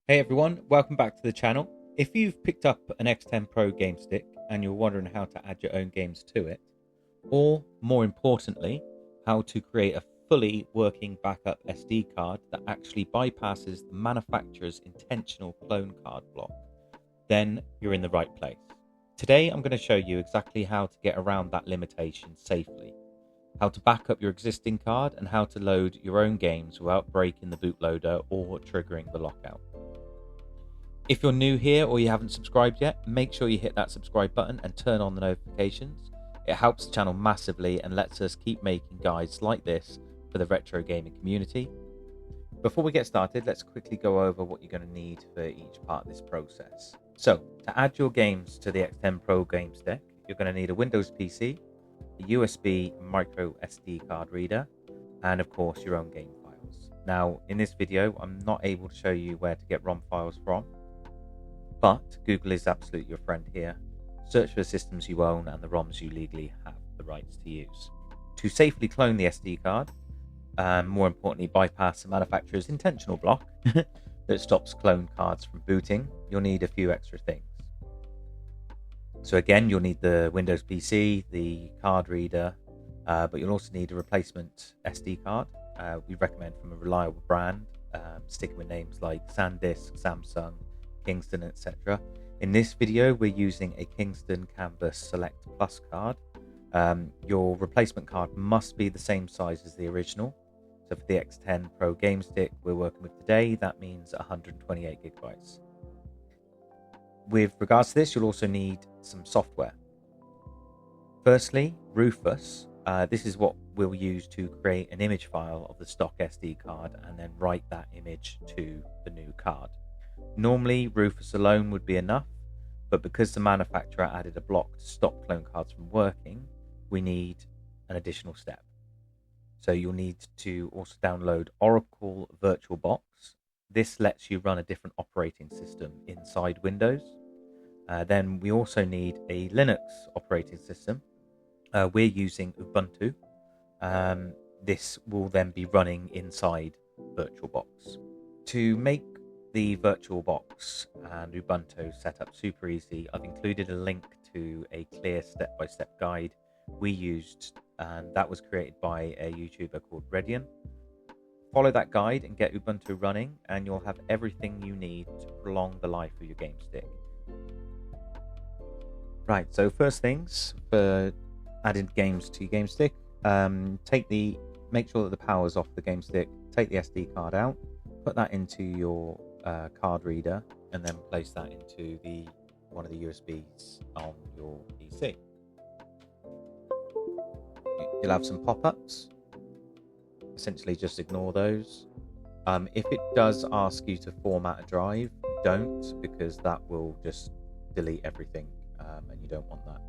Hey everyone, welcome back to the channel. If you've picked up an X10 Pro game stick and you're wondering how to add your own games to it, or more importantly, how to create a fully working backup SD card that actually bypasses the manufacturer's intentional clone card block, then you're in the right place. Today I'm going to show you exactly how to get around that limitation safely, how to back up your existing card, and how to load your own games without breaking the bootloader or triggering the lockout. If you're new here or you haven't subscribed yet, make sure you hit that subscribe button and turn on the notifications. It helps the channel massively and lets us keep making guides like this for the retro gaming community. Before we get started, let's quickly go over what you're going to need for each part of this process. So, to add your games to the X10 Pro game stick, you're going to need a Windows PC, a USB micro SD card reader, and of course your own game files. Now, in this video, I'm not able to show you where to get ROM files from, but Google is absolutely your friend here. Search for the systems you own and the ROMs you legally have the rights to use. To safely clone the SD card, and more importantly bypass the manufacturer's intentional block that stops clone cards from booting, you'll need a few extra things. So again, you'll need the Windows PC, the card reader, but you'll also need a replacement SD card. We recommend from a reliable brand, sticking with names like SanDisk, Samsung, Kingston, etc. In this video, we're using a Kingston Canvas Select Plus card. Your replacement card must be the same size as the original. So for the X10 Pro game stick we're working with today, that means 128 gigabytes. With regards to this, you'll also need some software. Firstly, Rufus. This is what we'll use to create an image file of the stock SD card and then write that image to the new card. Normally, Rufus alone would be enough, but because the manufacturer added a block to stop clone cards from working, we need an additional step. So you'll need to also download Oracle VirtualBox. This lets you run a different operating system inside Windows. Then we also need a Linux operating system. We're using Ubuntu. This will then be running inside VirtualBox. To make the VirtualBox and Ubuntu setup super easy, I've included a link to a clear step-by-step guide we used, and that was created by a YouTuber called Redian. Follow that guide and get Ubuntu running, and you'll have everything you need to prolong the life of your game stick. Right, so first things for adding games to your game stick, make sure that the power's off the game stick, take the SD card out, put that into your card reader, and then place that into one of the USBs on your PC. You'll have some pop-ups. Essentially just ignore those. If it does ask you to format a drive, don't, because that will just delete everything, and you don't want that.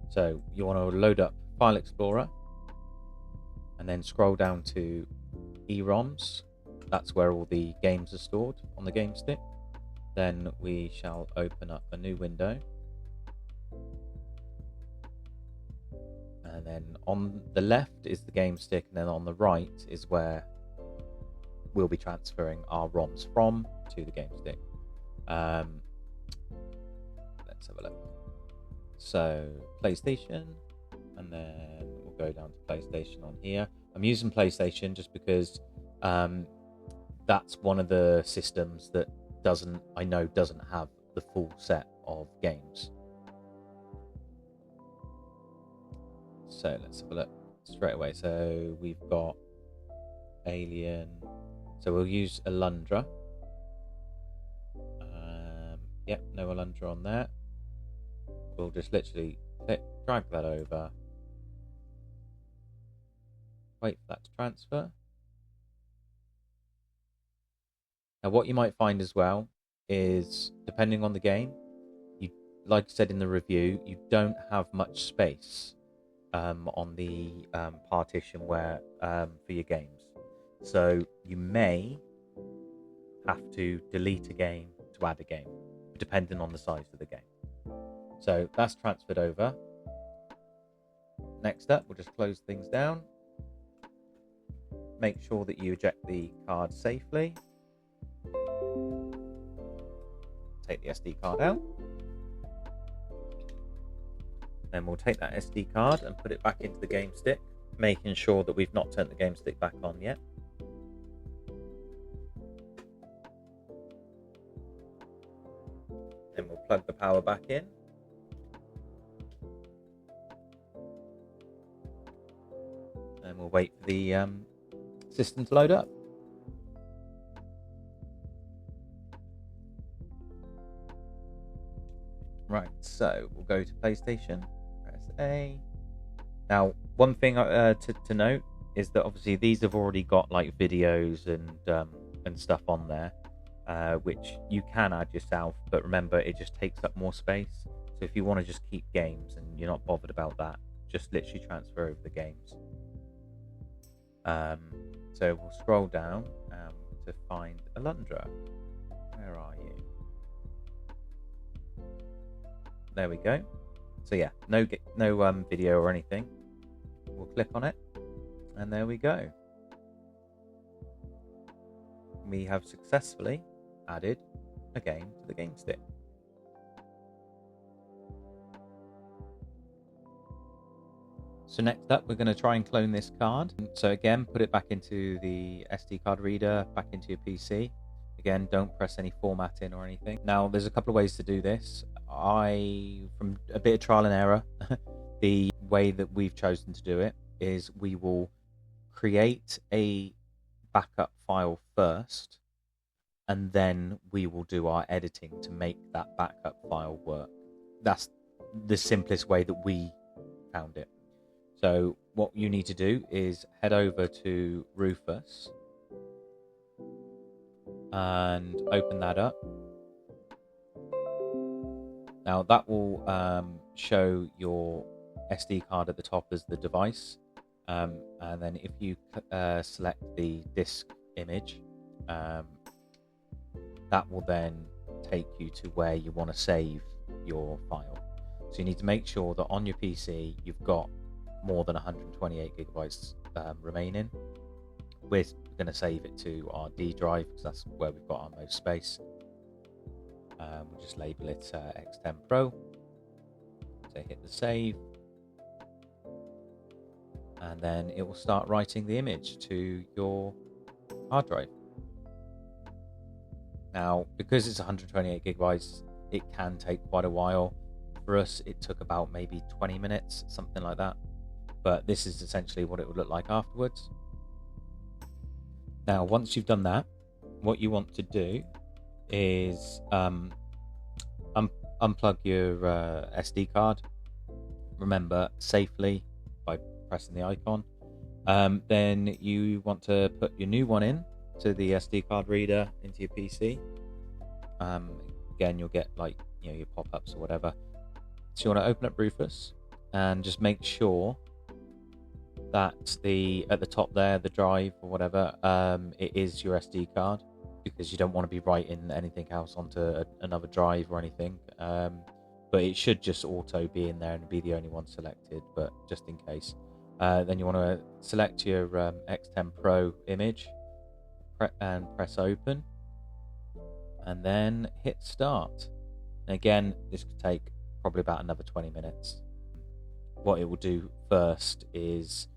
So you want to load up File Explorer and then scroll down to eROMs. That's where all the games are stored on the game stick. Then we shall open up a new window. And then on the left is the game stick, and then on the right is where we'll be transferring our ROMs from to the game stick. Let's have a look. So PlayStation, and then we'll go down to PlayStation on here. I'm using PlayStation just because that's one of the systems that I know doesn't have the full set of games. So let's have a look straight away. So we've got Alien. So we'll use Alundra. Yep, no Alundra on there. We'll just literally drag that over. Wait for that to transfer. Now what you might find as well is, depending on the game, like I said in the review, you don't have much space on the partition where for your games. So you may have to delete a game to add a game, depending on the size of the game. So that's transferred over. Next up, we'll just close things down. Make sure that you eject the card safely. take the SD card out. Then we'll take that SD card and put it back into the game stick, making sure that we've not turned the game stick back on yet. Then we'll plug the power back in. And we'll wait for the system to load up. Right, so we'll go to PlayStation, press A. Now, one thing to note is that obviously these have already got like videos and stuff on there, which you can add yourself, but remember it just takes up more space. So if you want to just keep games and you're not bothered about that, just literally transfer over the games. So we'll scroll down to find Alundra. Where are you? There we go. So yeah, no video or anything. We'll click on it, and there we go. We have successfully added a game to the game stick. So next up, we're going to try and clone this card. So again, put it back into the SD card reader, back into your PC. Again, don't press any formatting or anything. Now, there's a couple of ways to do this. From a bit of trial and error, the way that we've chosen to do it is we will create a backup file first, and then we will do our editing to make that backup file work. That's the simplest way that we found it. So what you need to do is head over to Rufus and open that up. Now that will show your SD card at the top as the device, and then if you select the disk image, that will then take you to where you want to save your file. So you need to make sure that on your PC you've got more than 128 gigabytes remaining. We're going to save it to our D drive because that's where we've got our most space. We'll just label it X10 Pro. So hit the save, and then it will start writing the image to your hard drive. Now, because it's 128 gigabytes, it can take quite a while. For us, it took about maybe 20 minutes, something like that. But this is essentially what it would look like afterwards. Now, once you've done that, what you want to do is unplug your SD card. Remember, safely by pressing the icon. Then you want to put your new one in to the SD card reader into your PC. Again, you'll get your pop-ups or whatever. So you want to open up Rufus and just make sure that at the top there, the drive or whatever, it is your SD card, because you don't want to be writing anything else onto another drive or anything. But it should just auto be in there and be the only one selected, but just in case. Then you want to select your X10 Pro image and press open, and then hit start. And again, this could take probably about another 20 minutes. What it will do first is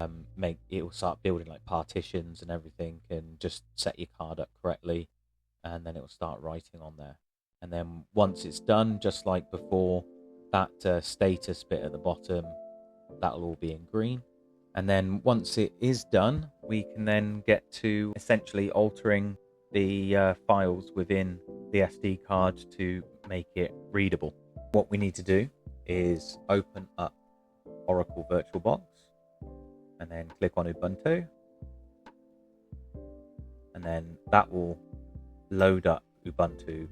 it will start building like partitions and everything, and just set your card up correctly, and then it will start writing on there. And then once it's done, just like before, that status bit at the bottom, that'll all be in green. And then once it is done, we can then get to essentially altering the files within the SD card to make it readable. What we need to do is open up Oracle VirtualBox and then click on Ubuntu, and then that will load up Ubuntu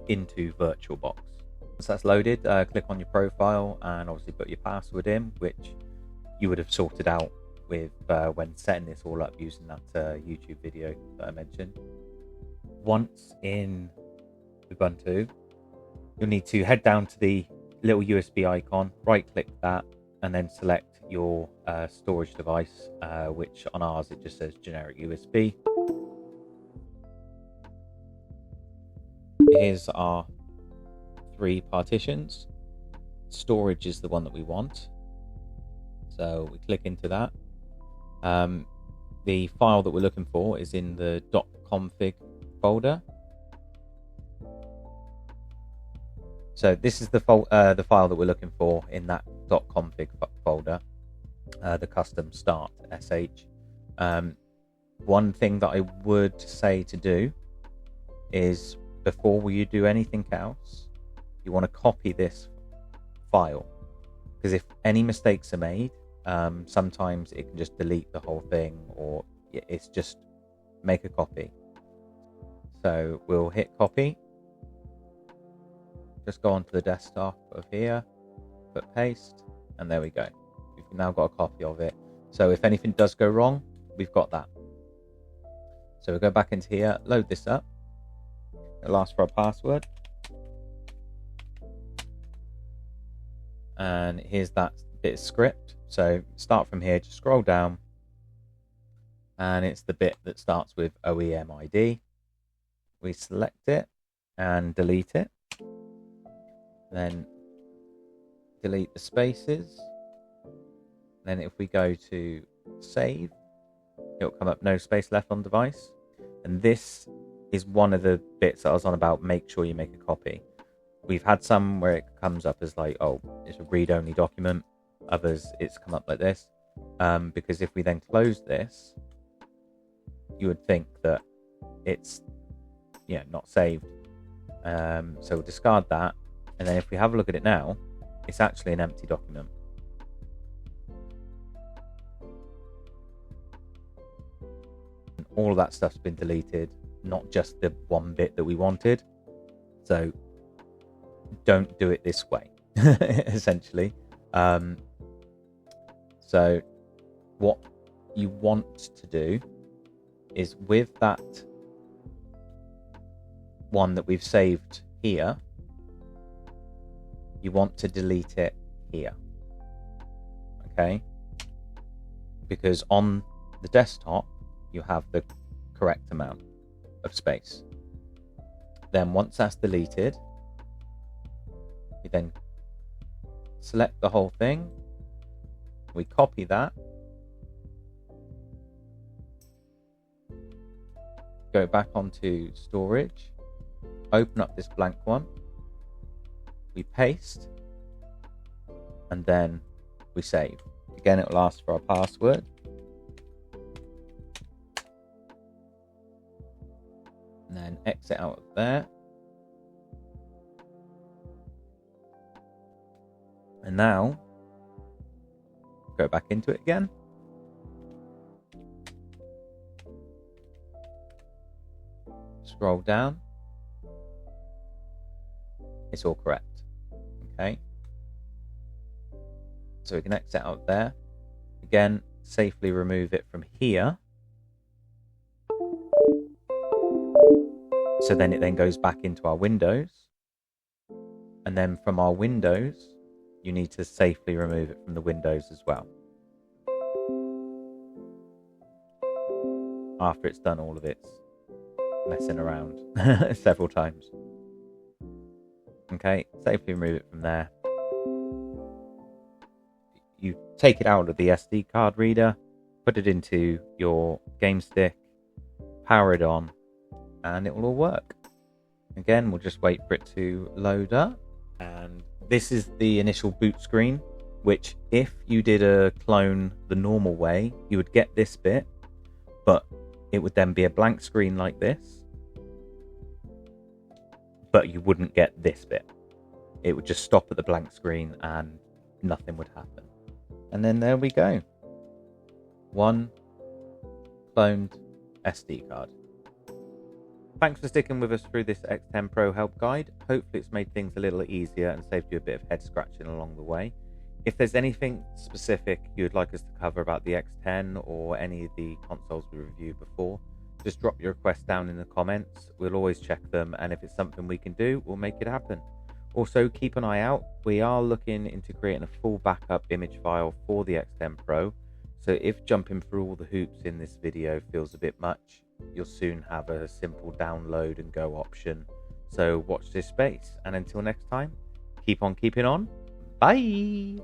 into VirtualBox. Once that's loaded, click on your profile and obviously put your password in, which you would have sorted out with when setting this all up using that YouTube video that I mentioned. Once in Ubuntu, you'll need to head down to the little USB icon, right click that, and then select your storage device, which on ours it just says generic USB. here's our 3 partitions. Storage is the one that we want, so we click into that. The file that we're looking for is in the .config folder. So this is the file that we're looking for in that .config folder, the custom start sh. One thing that I would say to do is, before you do anything else, you want to copy this file, because if any mistakes are made, sometimes it can just delete the whole thing, or it's just make a copy. So we'll hit copy, just go onto the desktop of here, put paste, and there we go. We've now got a copy of it. So if anything does go wrong, we've got that. So we'll go back into here, load this up. It'll ask for a password. And here's that bit of script. So start from here, just scroll down. And it's the bit that starts with OEM ID. We select it and delete it. Then delete the spaces. Then if we go to save, it'll come up no space left on device. And this is one of the bits that I was on about, make sure you make a copy. We've had some where it comes up as like, oh, it's a read-only document. Others, it's come up like this. Because if we then close this, you would think that it's not saved. So we'll discard that. And then if we have a look at it now, it's actually an empty document. And all of that stuff's been deleted, not just the one bit that we wanted. So don't do it this way, essentially. So what you want to do is, with that one that we've saved here, you want to delete it here. Okay? Because on the desktop, you have the correct amount of space. Then once that's deleted, you then select the whole thing. We copy that. Go back onto storage. Open up this blank one. We paste. And then we save. Again, it will ask for our password. And then exit out of there. And now, go back into it again. Scroll down. It's all correct. Okay. So we can exit out there. Again, safely remove it from here. So then it then goes back into our windows. And then from our windows, you need to safely remove it from the windows as well. After it's done all of its messing around several times. Okay, safely remove it from there. You take it out of the SD card reader, put it into your game stick, power it on, and it will all work. Again, we'll just wait for it to load up. And this is the initial boot screen, which if you did a clone the normal way, you would get this bit, but it would then be a blank screen like this, but you wouldn't get this bit. It would just stop at the blank screen and nothing would happen. And then there we go. One cloned SD card. Thanks for sticking with us through this X10 Pro help guide. Hopefully it's made things a little easier and saved you a bit of head scratching along the way. If there's anything specific you'd like us to cover about the X10 or any of the consoles we reviewed before, just drop your request down in the comments. We'll always check them, and if it's something we can do, we'll make it happen. Also, keep an eye out. We are looking into creating a full backup image file for the X10 Pro. So if jumping through all the hoops in this video feels a bit much, you'll soon have a simple download and go option So watch this space. And until next time, keep on keeping on. Bye.